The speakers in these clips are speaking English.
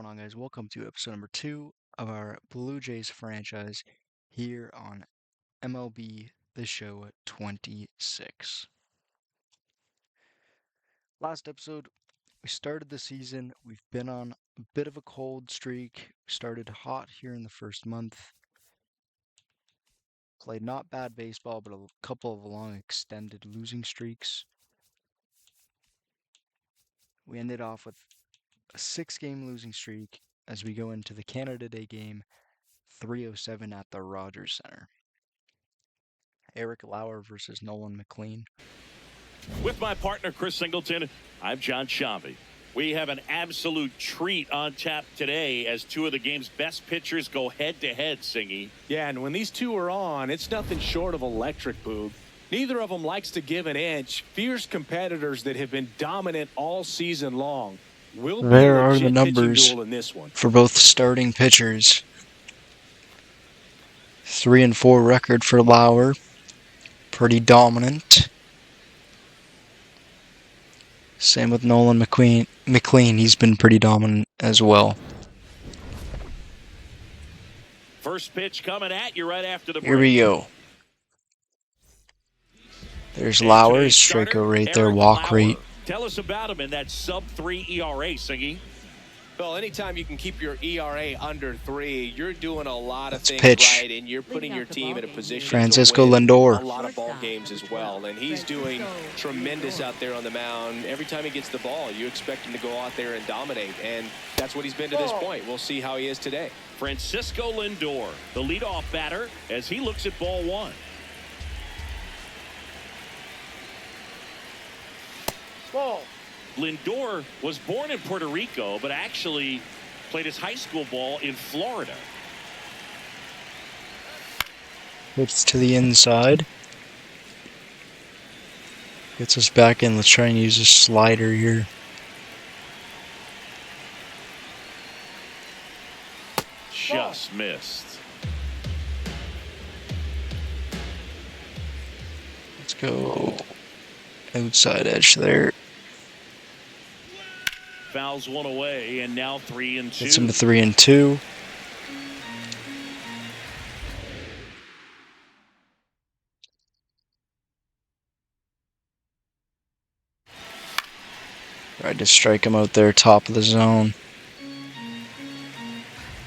going on, guys? Welcome to episode number 2 of our Blue Jays franchise here on MLB The Show 26. Last episode, we started the season. We've been on a bit of a cold streak. We started hot here in the first month. Played not bad baseball, but a couple of long extended losing streaks. We ended off with a 6-game losing streak as we go into the Canada Day game 307 at the Rogers Center. Eric Lauer versus Nolan McLean. With my partner, Chris Singleton, I'm John Shambi. We have an absolute treat on tap today as two of the game's best pitchers go head-to-head, Singy. Yeah, and when these two are on, it's nothing short of electric, Boog. Neither of them likes to give an inch. Fierce competitors that have been dominant all season long. There are the numbers for both starting pitchers. 3-4 record for Lauer. Pretty dominant. Same with Nolan McLean. He's been pretty dominant as well. First pitch coming at you right after the break. Here we go. There's Lauer's strikeout rate, their walk rate. Tell us about him in that sub-3 ERA, Singy. Well, anytime you can keep your ERA under 3, you're doing a lot of things pitch. right, and you're putting your team in a position Francisco to win Lindor. a lot of ball games as well. And he's doing tremendous out there on the mound. Every time he gets the ball, you expect him to go out there and dominate, and that's what he's been to this point. We'll see how he is today. Francisco Lindor, the leadoff batter, as he looks at ball one. Ball. Lindor was born in Puerto Rico, but actually played his high school ball in Florida. Hits to the inside. Gets us back in. Let's try and use a slider here. Just missed. Let's go outside edge there. Fouls one away, and now 3-2. Gets him to 3-2. Tried to strike him out there, top of the zone.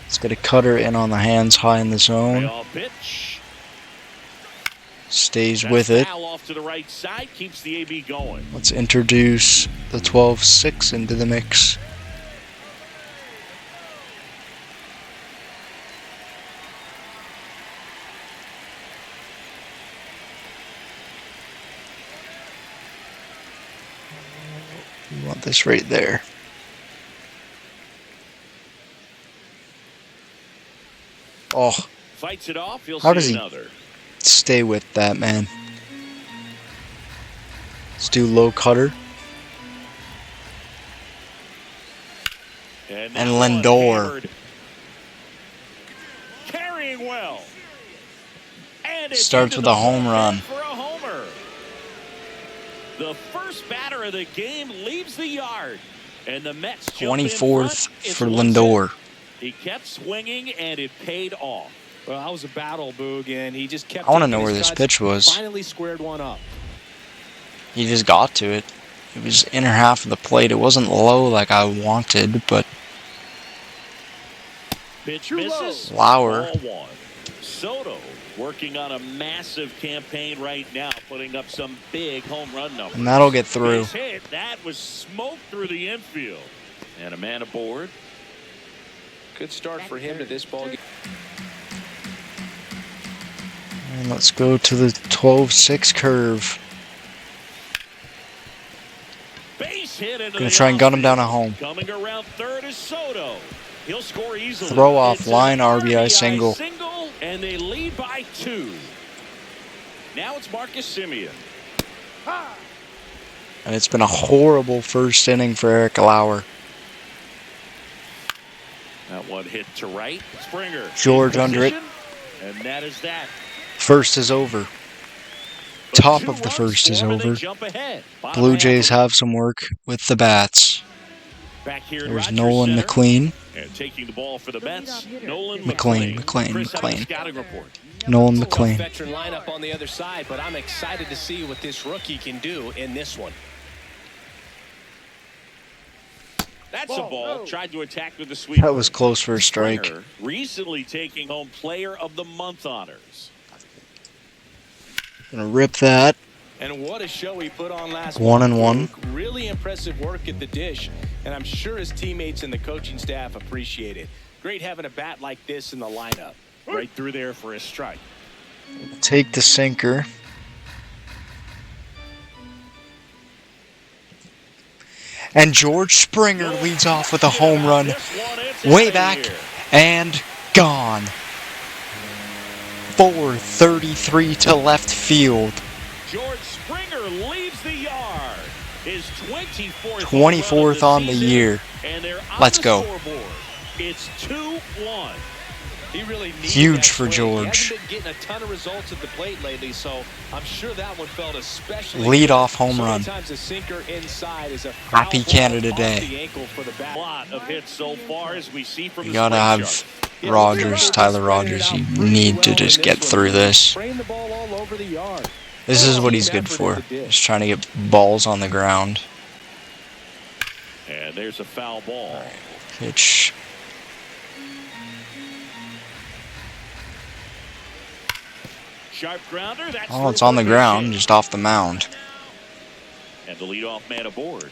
Let's get a cutter in on the hands, high in the zone. Pitch. Stays with it. Off to the right side, keeps the AB going. Let's introduce the 12-6 into the mix. We want this right there. Oh, Fights it off. He'll how does he another. Stay with that, man? Let's do low cutter. And Lindor. Carrying well. And Starts with a home run. For a homer. The first batter of the game leaves the yard. And the Mets 24th for Lindor. He kept swinging, and it paid off. Well, that was a battle, Boog, and he just kept. I want to know where this pitch was. Finally squared one up. He just got to it. It was inner half of the plate. It wasn't low like I wanted, but pitch misses. Lauer. Ball one. Soto working on a massive campaign right now, putting up some big home run numbers. And that'll get through. His hit, that was smoked through the infield. And a man aboard. Good start for him to this ball game. And let's go to the 12-6 curve. Base hit into Gonna try and gun him down at home. Coming around third is Soto. He'll score easily. Throw off It's line an RBI single. And they lead by 2. Now it's Marcus Semien. And it's been a horrible first inning for Eric Lauer. That one hit to right. Springer. George under it. And that is that. First is over. Top of the first is over. Blue Jays have some work with the bats. Back here There's Nolan McLean. And taking the ball for the Mets, Nolan McLean. Chris, how about the scouting report? Nolan Tough McLean. veteran lineup on the other side, but I'm excited to see what this rookie can do in this one. That's a ball. Tried to attack with the sweeper. That was close for a strike. Springer recently taking home Player of the Month honors. Gonna rip that. And what a show he put on last 1-1. month. Really impressive work at the dish, and I'm sure his teammates and the coaching staff appreciate it. Great having a bat like this in the lineup. Right through there for a strike. Take the sinker. And George Springer leads off with a home run. Way back and gone. 433 to left field. George Springer leaves the yard. His 24th on the year. And they're on Let's the go. scoreboard. It's 2-1. He really needed Huge that for swing. George. He hasn't been getting a ton of results at the plate lately, so I'm sure that one felt especially Lead good. off home run. Sometimes a sinker inside is a foul Happy ball Canada off Day. the ankle for the bat. A lot of hits so far as we see from You the gotta spring have chart. Rogers, Tyler Rogers. You need to just get through this. Spraying the ball all over the yard. This is what he's good for. Just trying to get balls on the ground. And there's a foul ball. Pitch. Sharp grounder. That's Oh, it's on the ground, just off the mound. And the leadoff man aboard.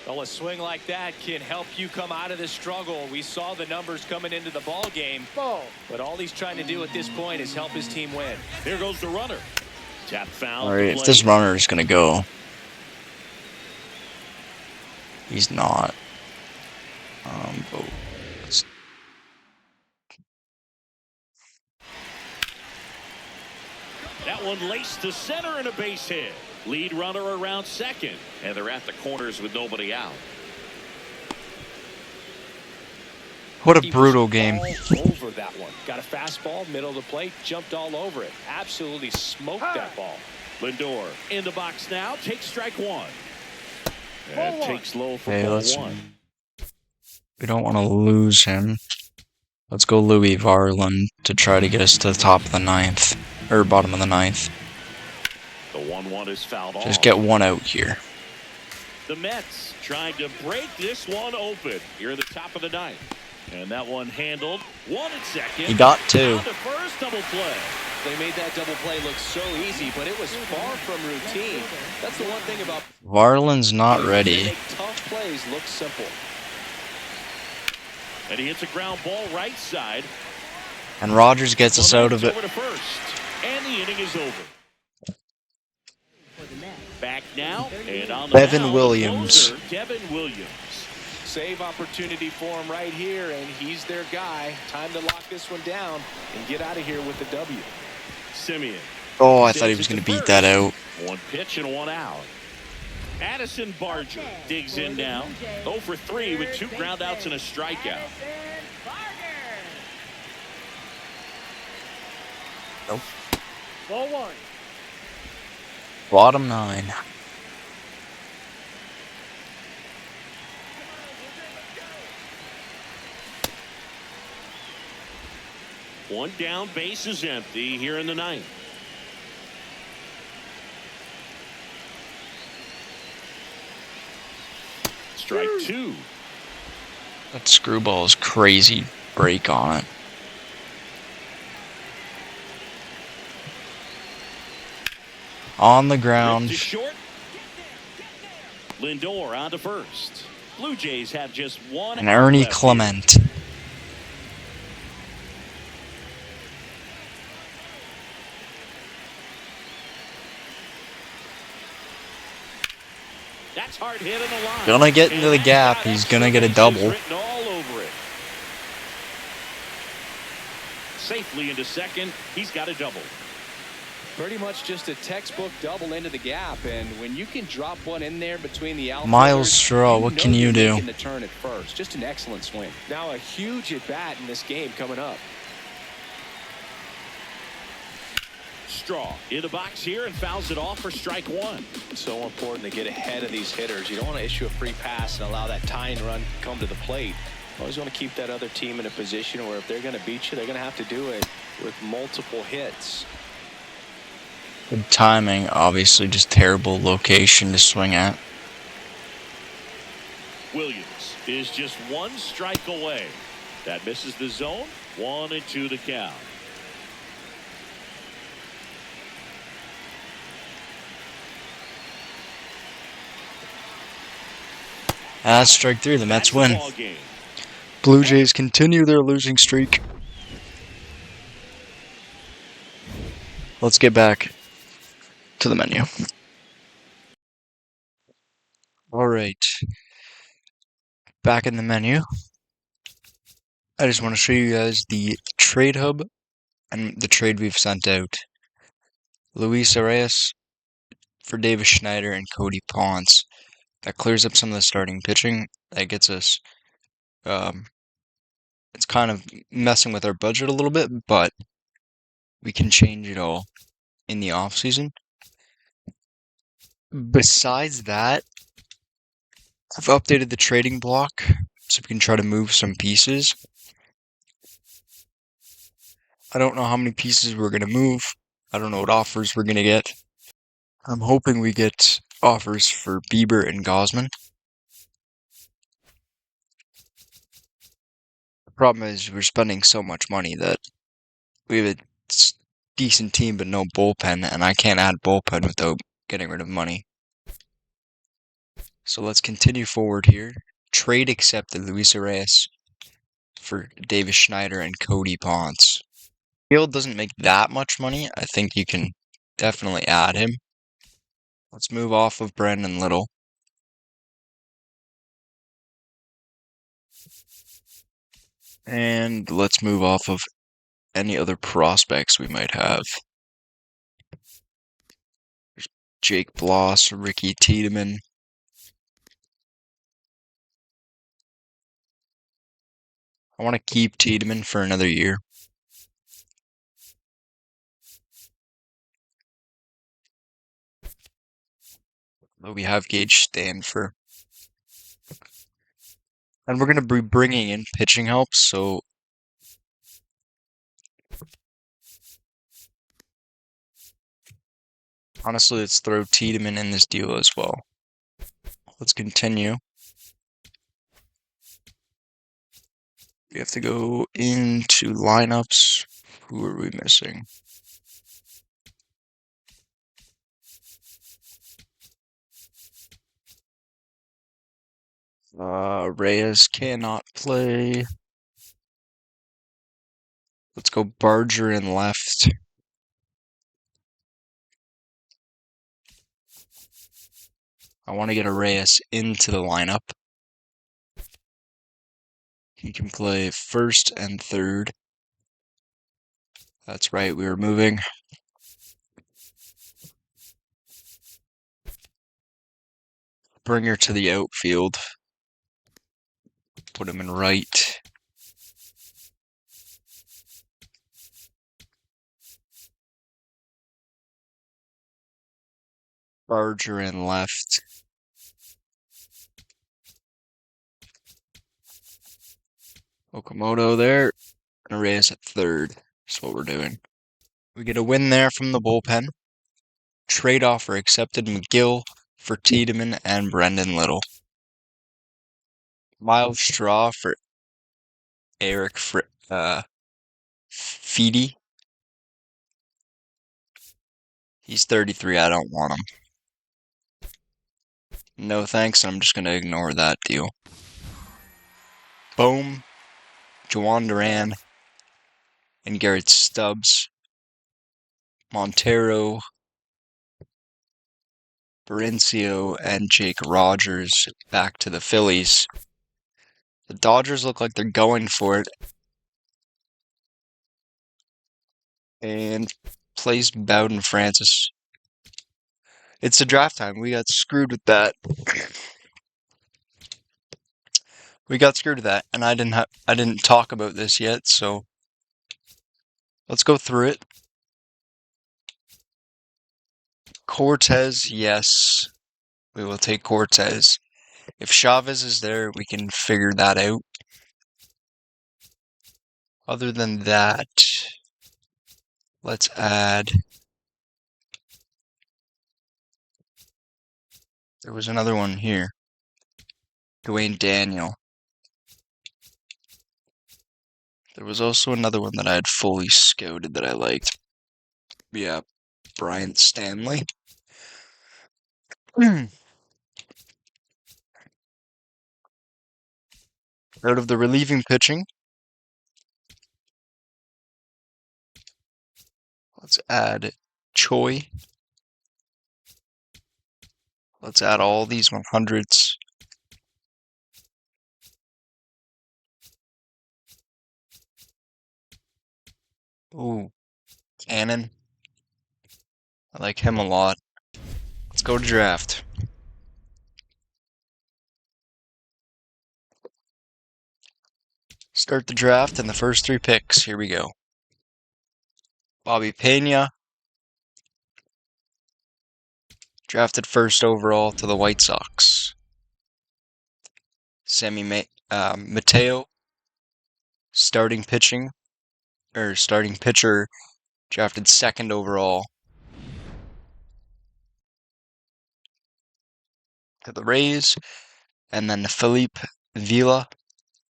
Well, a swing like that can help you come out of this struggle. We saw the numbers coming into the ball game, but all he's trying to do at this point is help his team win. There goes the runner. Tap foul. Alright, if this runner is gonna go. He's not. Oh, it's- That one laced to center and a base hit. Lead runner around second. And they're at the corners with nobody out. what a He was brutal game. all over that one. Got a fastball, middle of the plate, jumped all over it. Absolutely smoked that ball. Lindor in the box now. Takes strike one. And takes low for Hey, ball let's. one. We don't want to lose him. Let's go Louis Varland to try to get us to the top of the ninth. Or bottom of the ninth. The 1-1 is fouled off. Just get one out here. The Mets trying to break this one open here at the top of the ninth. And that one handled. One at second. He got two. Down to first, double play. They made that double play look so easy, but it was far from routine. That's the one thing about Varland's not ready. make tough plays look simple. And he hits a ground ball right side. And Rogers gets us out of it. Over to first. And the inning is over. Back now. And on the Devin mound, Williams. closer, Devin Williams. Save opportunity for him right here, and he's their guy. Time to lock this one down and get out of here with the W. Simeon. Oh, I thought he was going to beat that out. One pitch and one out. Addison Barger digs in now. 0 for 3 with 2 groundouts and a strikeout. Nope. Ball one. Bottom 9. One down, base is empty here in the ninth. Strike 2. That screwball's crazy break on it. On the ground. To short. Lindor on to first. Blue Jays have just one. And Ernie left Clement. here. That's hard hit in the line. Gonna get into the And gap. that He's gonna get a excellence is double. written all over it. Safely into second. He's got a double. Pretty much just a textbook double into the gap, and when you can drop one in there between the outfielders, Miles Straw, what can you you're do? making the turn at first. Just an excellent swing. Now a huge at bat in this game coming up. straw in the box here and fouls it off for strike one. So important to get ahead of these hitters. You don't want to issue a free pass and allow that tying run come to the plate. You always want to keep that other team in a position where if they're going to beat you, they're going to have to do it with multiple hits. Good timing, obviously just terrible location to swing at. Williams is just one strike away. That misses the zone. 1-2 the count. That's strike three. The Mets win. Ball game. Blue Jays continue their losing streak. Let's get back to the menu. All right. Back in the menu. I just want to show you guys the trade hub and the trade we've sent out. Luis Arias for Davis Schneider and Cody Ponce. That clears up some of the starting pitching. That gets us, it's kind of messing with our budget a little bit, but we can change it all in the off season. Besides that, I've updated the trading block so we can try to move some pieces. I don't know how many pieces we're going to move. I don't know what offers we're going to get. I'm hoping we get offers for Bieber and Gosman. The problem is we're spending so much money that we have a decent team but no bullpen, and I can't add bullpen without getting rid of money. So let's continue forward here. Trade accepted Luis Arias for Davis Schneider and Cody Ponce. Field doesn't make that much money. I think you can definitely add him. Let's move off of Brandon Little. And let's move off of any other prospects we might have. There's Jake Bloss, Ricky Tiedemann. I want to keep Tiedemann for another year. But we have Gage Stanford. And we're going to be bringing in pitching help, so honestly, let's throw Tiedemann in this deal as well. Let's continue. We have to go into lineups. Who are we missing? Reyes cannot play. Let's go Barger in left. I want to get a Reyes into the lineup. He can play first and third. That's right, we were moving. Bring her to the outfield. Put him in right. Barger in left. Okamoto there. And Reyes at third. That's what we're doing. We get a win there from the bullpen. Trade offer accepted. McGill for Tiedemann and Brendan Little. Miles Straw for Eric Feedy. He's 33. I don't want him. No thanks. I'm just going to ignore that deal. Boom. Juan Duran and Garrett Stubbs. Montero, Berencio, and Jake Rogers back to the Phillies. The Dodgers look like they're going for it. And plays Bowden Francis. It's the draft time. We got screwed with that. We got screwed with that, and I didn't talk about this yet, so let's go through it. Cortez, yes, we will take Cortez. If Chavez is there, we can figure that out. Other than that, let's add. There was another one here. Dwayne Daniel. There was also another one that I had fully scouted that I liked. Yeah, Brian Stanley. Out of the relieving pitching, let's add Choi. Let's add all these 100s. Ooh, Cannon. I like him a lot. Let's go to draft. Start the draft and the first 3 picks. Here we go. Bobby Pena, drafted first overall to the White Sox. Mateo, starting pitcher, drafted second overall to the Rays. And then Felipe Vila,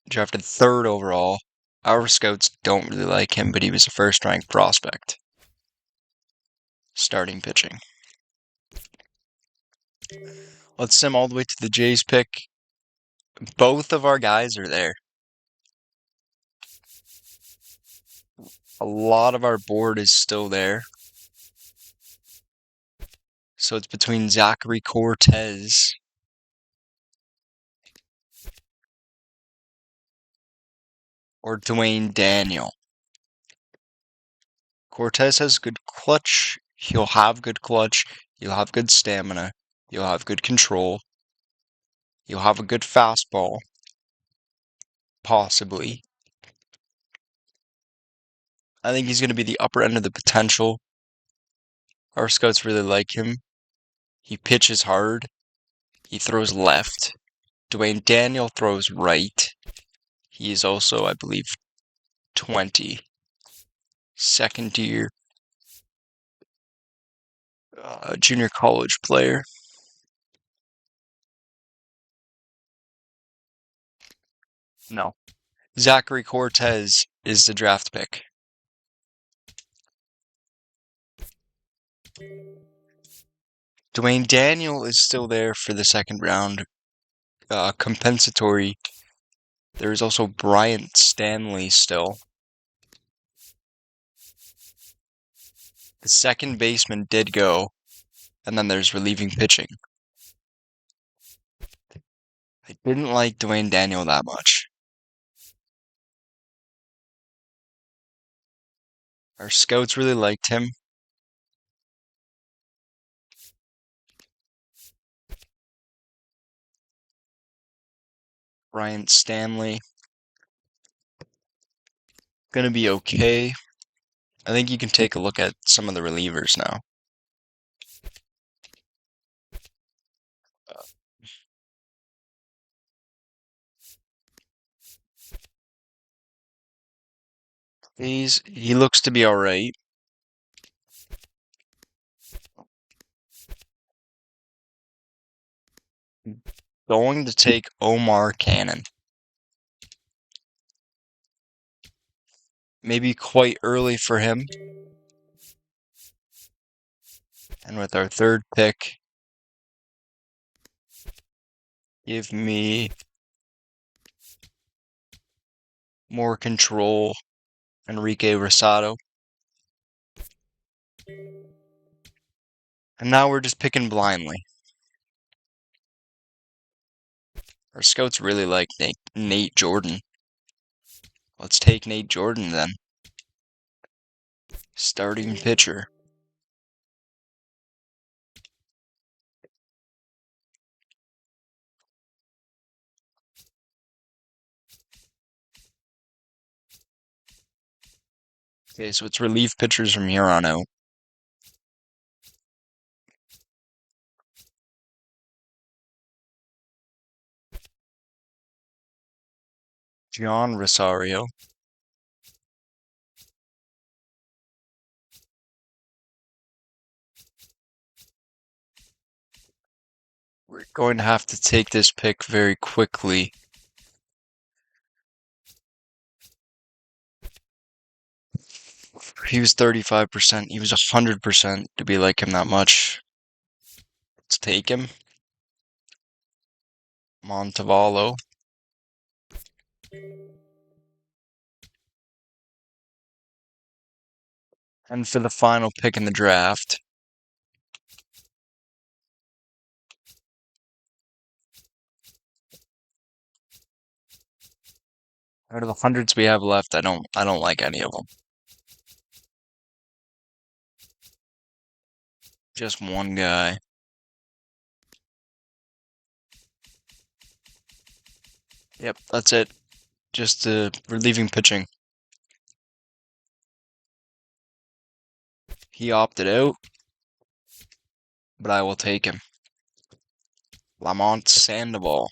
drafted third overall. Our scouts don't really like him, but he was a first-ranked prospect. Starting pitching. Let's sim all the way to the Jays pick. Both of our guys are there. A lot of our board is still there. So it's between Zachary Cortez or Dwayne Daniel. Cortez has good clutch. He'll have good clutch. He'll have good stamina. He'll have good control. He'll have a good fastball. Possibly. I think he's going to be the upper end of the potential. Our scouts really like him. He pitches hard. He throws left. Dwayne Daniel throws right. He is also, I believe, 20. Second year junior college player. No. Zachary Cortez is the draft pick. Dwayne Daniel is still there for the second round. Compensatory. There is also Brian Stanley still. The second baseman did go, and then there's relieving pitching. I didn't like Dwayne Daniel that much. Our scouts really liked him. Brian Stanley. Gonna be okay. I think you can take a look at some of the relievers now. He looks to be alright. Going to take Omar Cannon. Maybe quite early for him. And with our third pick, give me more control, Enrique Rosado. And now we're just picking blindly. Our scouts really like Nate Jordan. Let's take Nate Jordan then. Starting pitcher. Okay, so it's relief pitchers from here on out. John Rosario. We're going to have to take this pick very quickly. He was 35%. He was 100%. Do we like him that much? Let's take him. Montevallo. And for the final pick in the draft, out of the hundreds we have left, I don't like any of them. Just one guy. Yep, that's it. Just relieving pitching. He opted out, but I will take him. Lamont Sandoval.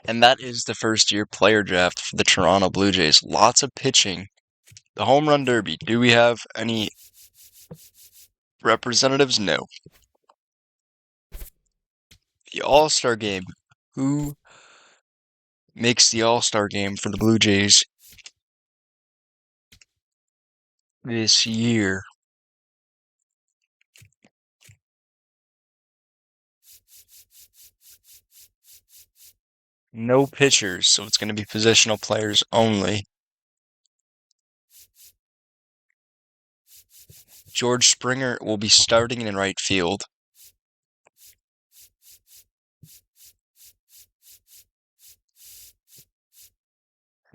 And that is the first year player draft for the Toronto Blue Jays. Lots of pitching. The home run derby. Do we have any representatives? No. The All-Star game. Who makes the All-Star game for the Blue Jays this year? No pitchers, so it's going to be positional players only. George Springer will be starting in right field.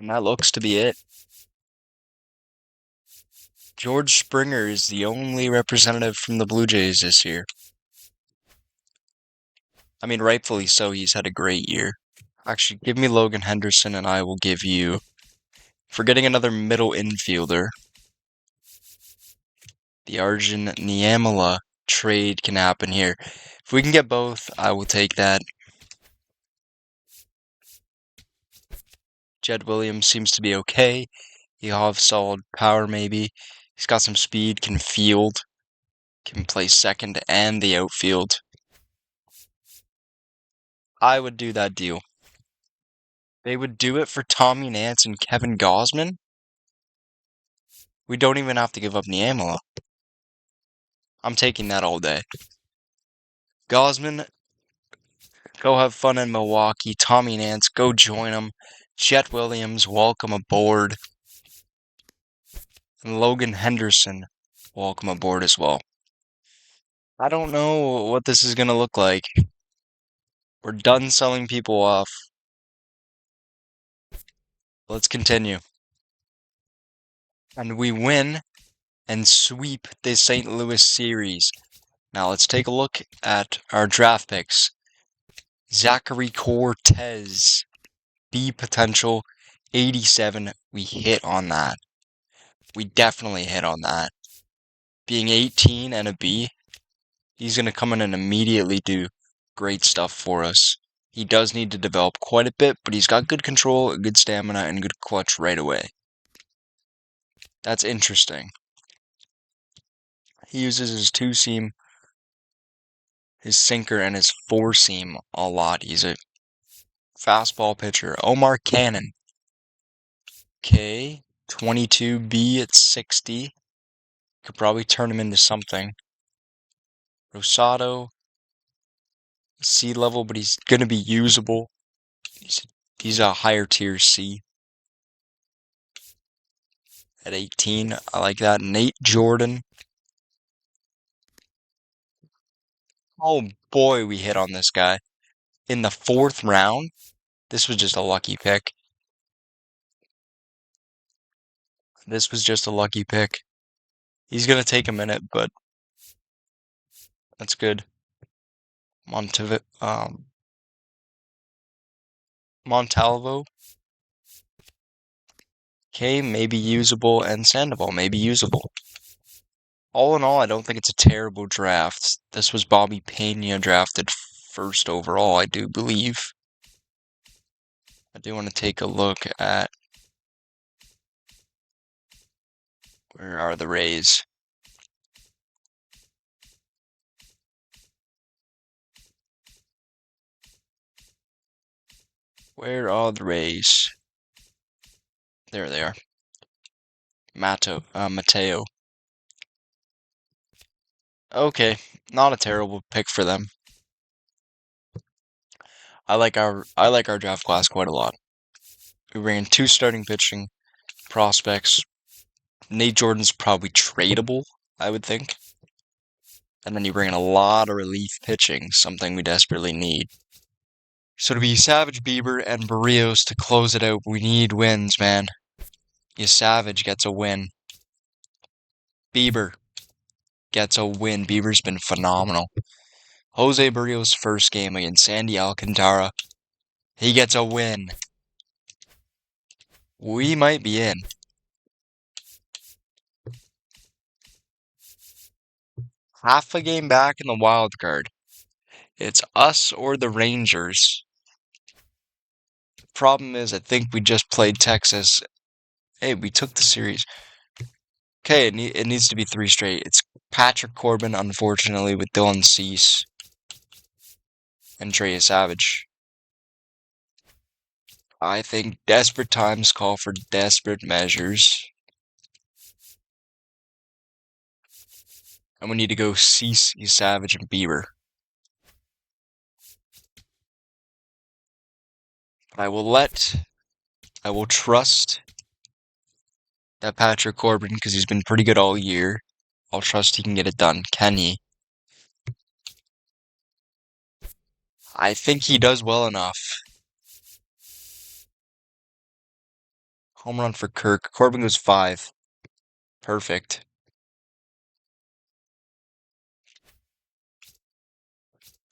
And that looks to be it. George Springer is the only representative from the Blue Jays this year. I mean, rightfully so, he's had a great year. Actually, give me Logan Henderson and I will give you, for getting another middle infielder, the Arjun Niamala trade can happen here. If we can get both, I will take that. Jed Williams seems to be okay. He'll have solid power, maybe. He's got some speed, can field, can play second and the outfield. I would do that deal. They would do it for Tommy Nance and Kevin Gausman. We don't even have to give up Niamala. I'm taking that all day. Gausman, go have fun in Milwaukee. Tommy Nance, go join him. Jet Williams, welcome aboard. And Logan Henderson, welcome aboard as well. I don't know what this is going to look like. We're done selling people off. Let's continue. And we win and sweep the St. Louis series. Now let's take a look at our draft picks. Zachary Cortez, B potential, 87. We hit on that. We definitely hit on that. Being 18 and a B, he's going to come in and immediately do great stuff for us. He does need to develop quite a bit, but he's got good control, good stamina, and good clutch right away. That's interesting. He uses his two-seam, his sinker, and his four-seam a lot. He's a fastball pitcher. Omar Cannon. Okay, 22B at 60. Could probably turn him into something. Rosado, C level, but he's going to be usable. He's a higher tier C. At 18, I like that. Nate Jordan. Oh boy, we hit on this guy. In the 4th round, this was just a lucky pick. This was just a lucky pick. He's going to take a minute, but that's good. Montalvo. Okay, maybe usable, and Sandoval, maybe usable. All in all, I don't think it's a terrible draft. This was Bobby Pena drafted first overall, I do believe. I do want to take a look at where are the Rays. Where are the Rays? There they are. Mateo. Okay, not a terrible pick for them. I like our draft class quite a lot. We bring in 2 starting pitching prospects. Nate Jordan's probably tradable, I would think. And then you bring in a lot of relief pitching, something we desperately need. So to be Savage, Bieber, and Barrios to close it out, we need wins, man. Savage gets a win. Bieber gets a win. Bieber's been phenomenal. Jose Barrios' first game against Sandy Alcantara. He gets a win. We might be in. Half a game back in the wild card. It's us or the Rangers. Problem is, I think we just played Texas. Hey, we took the series. Okay, it needs to be 3 straight. It's Patrick Corbin, unfortunately, with Dylan Cease and Trey Savage. I think desperate times call for desperate measures. And we need to go Cease, Savage, and Bieber. But I will trust that Patrick Corbin, because he's been pretty good all year. I'll trust he can get it done. Can he? I think he does well enough. Home run for Kirk. Corbin goes 5. Perfect.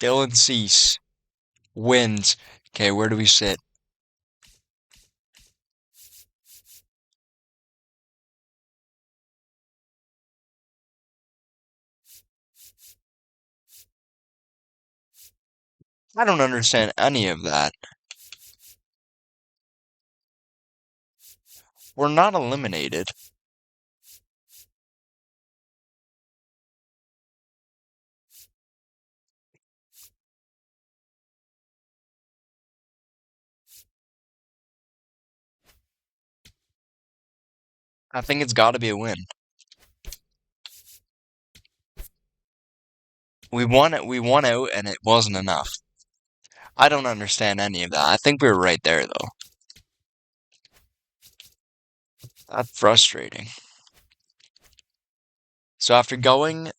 Dylan Cease wins. Okay, where do we sit? I don't understand any of that. We're not eliminated. I think it's got to be a win. We won it. We won out, and it wasn't enough. I don't understand any of that. I think we were right there, though. That's frustrating. So after going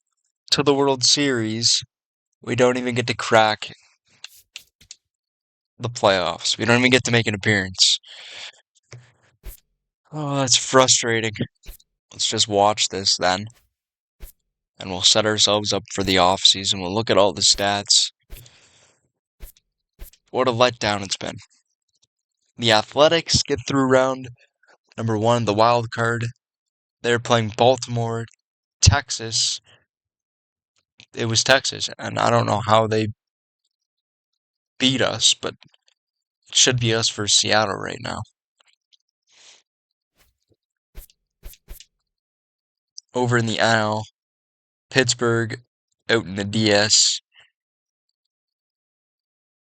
to the World Series, we don't even get to crack the playoffs. We don't even get to make an appearance. Oh, that's frustrating. Let's just watch this then. And we'll set ourselves up for the off season. We'll look at all the stats. What a letdown it's been. The Athletics get through round number 1, the wild card. They're playing Baltimore, Texas. It was Texas, and I don't know how they beat us, but it should be us for Seattle right now. Over in the NL, Pittsburgh out in the DS.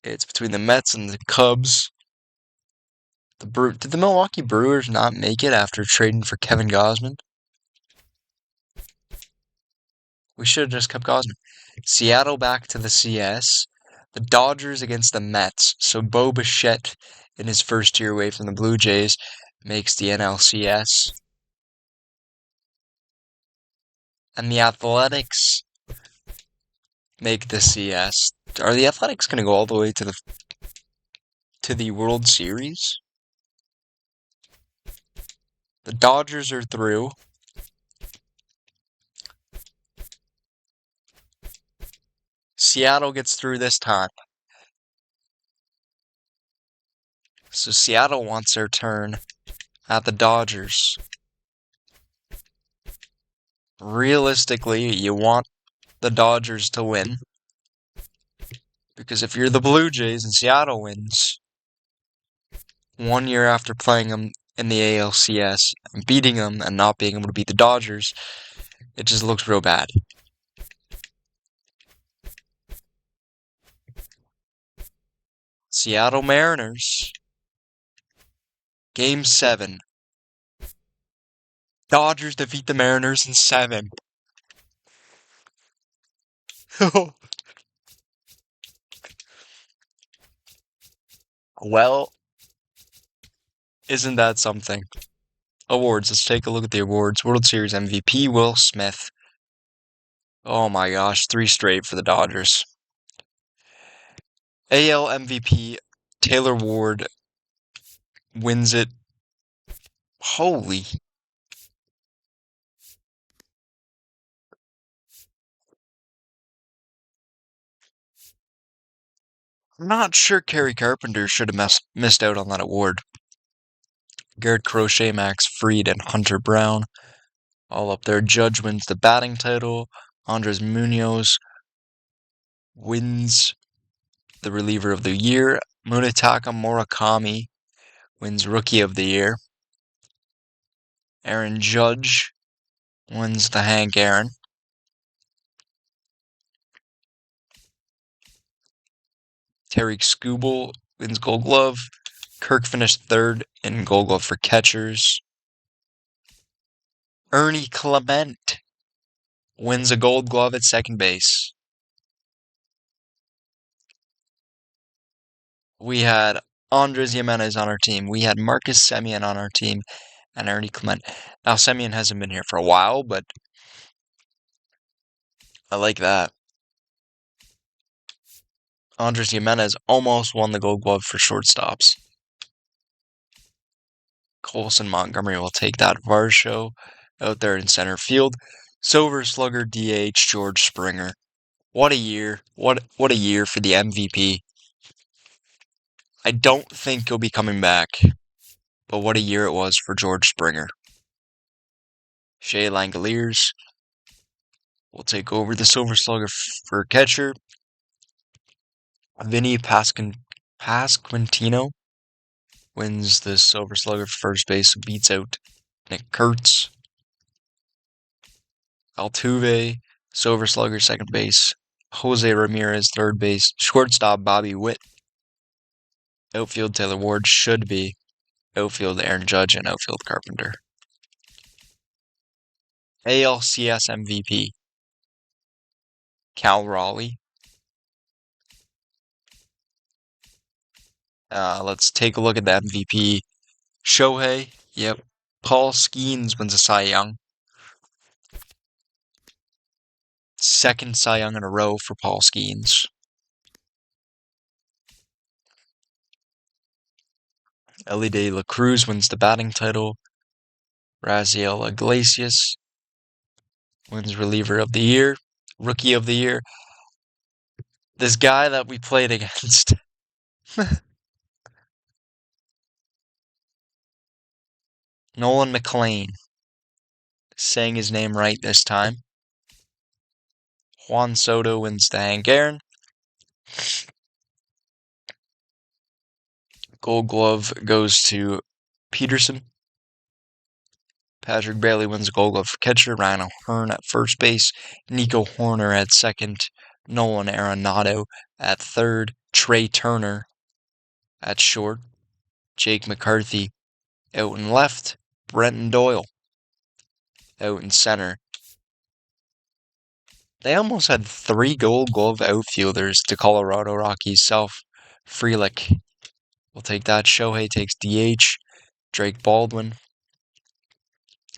It's between the Mets and the Cubs. Did the Milwaukee Brewers not make it after trading for Kevin Gausman? We should have just kept Gausman. Seattle back to the CS. The Dodgers against the Mets. So Bo Bichette, in his first year away from the Blue Jays, makes the NLCS. And the Athletics make the CS. Are the Athletics going to go all the way to the World Series? The Dodgers are through. Seattle gets through this time. So Seattle wants their turn at the Dodgers. Realistically, you want the Dodgers to win. Because if you're the Blue Jays and Seattle wins, 1 year after playing them in the ALCS, and beating them and not being able to beat the Dodgers, it just looks real bad. Seattle Mariners. Game 7. Dodgers defeat the Mariners in 7. Well, isn't that something? Awards. Let's take a look at the awards. World Series MVP, Will Smith. Oh my gosh, 3 straight for the Dodgers. AL MVP, Taylor Ward wins it. Holy. I'm not sure Kerry Carpenter should have missed out on that award. Garrett Crochet, Max Fried, and Hunter Brown all up there. Judge wins the batting title. Andres Munoz wins the reliever of the year. Munetaka Murakami wins rookie of the year. Aaron Judge wins the Hank Aaron. Tariq Skubal wins Gold Glove. Kirk finished third in Gold Glove for catchers. Ernie Clement wins a Gold Glove at second base. We had Andres Jimenez on our team. We had Marcus Semien on our team and Ernie Clement. Now, Semien hasn't been here for a while, but I like that. Andres Jimenez almost won the Gold Glove for shortstops. Colson Montgomery will take that. Varsho out there in center field. Silver Slugger DH George Springer. What a year. What a year for the MVP. I don't think he'll be coming back, but what a year it was for George Springer. Shea Langoliers will take over the Silver Slugger for catcher. Vinny Pasquantino wins the Silver Slugger for first base, beats out Nick Kurtz. Altuve, Silver Slugger, second base. Jose Ramirez, third base. Shortstop, Bobby Witt. Outfield, Taylor Ward should be. Outfield, Aaron Judge, and outfield, Carpenter. ALCS MVP, Cal Raleigh. Let's take a look at the MVP. Shohei, yep. Paul Skeens wins a Cy Young. Second Cy Young in a row for Paul Skeens. Ellie De La Cruz wins the batting title. Raziel Iglesias wins reliever of the year. Rookie of the year. This guy that we played against. Nolan McLean. Saying his name right this time. Juan Soto wins the Hank Aaron. Gold Glove goes to Peterson. Patrick Bailey wins the Gold Glove for catcher. Ryan O'Hearn at first base. Nico Horner at second. Nolan Arenado at third. Trey Turner at short. Jake McCarthy out in left. Brenton Doyle out in center. They almost had 3 Gold Glove outfielders to Colorado Rockies South. Frelick will take that. Shohei takes DH. Drake Baldwin.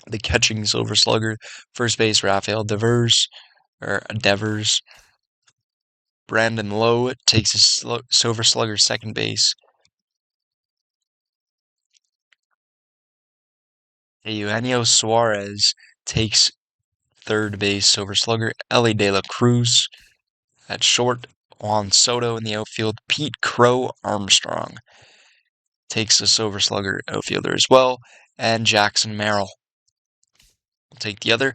The catching Silver Slugger. First base, Rafael Devers. Brandon Lowe takes his Silver Slugger second base. Eugenio Suarez takes third base, Silver Slugger. Ellie De La Cruz at short. Juan Soto in the outfield. Pete Crow Armstrong takes the Silver Slugger outfielder as well. And Jackson Merrill will take the other.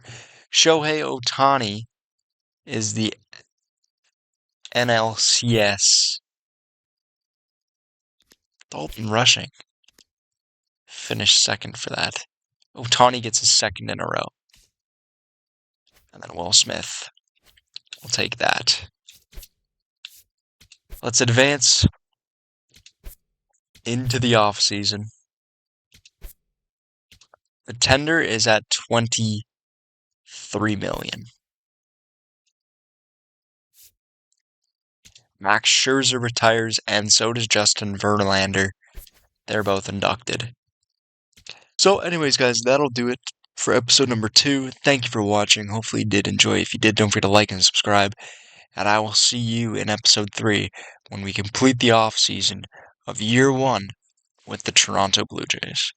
Shohei Ohtani is the NLCS Dalton Rushing. finish second for that. Ohtani gets his second in a row. And then Will Smith will take that. Let's advance into the off season. The tender is at $23 million. Max Scherzer retires, and so does Justin Verlander. They're both inducted. So anyways, guys, that'll do it for episode number 2. Thank you for watching. Hopefully you did enjoy. If you did, don't forget to like and subscribe. And I will see you in episode 3 when we complete the off season of year 1 with the Toronto Blue Jays.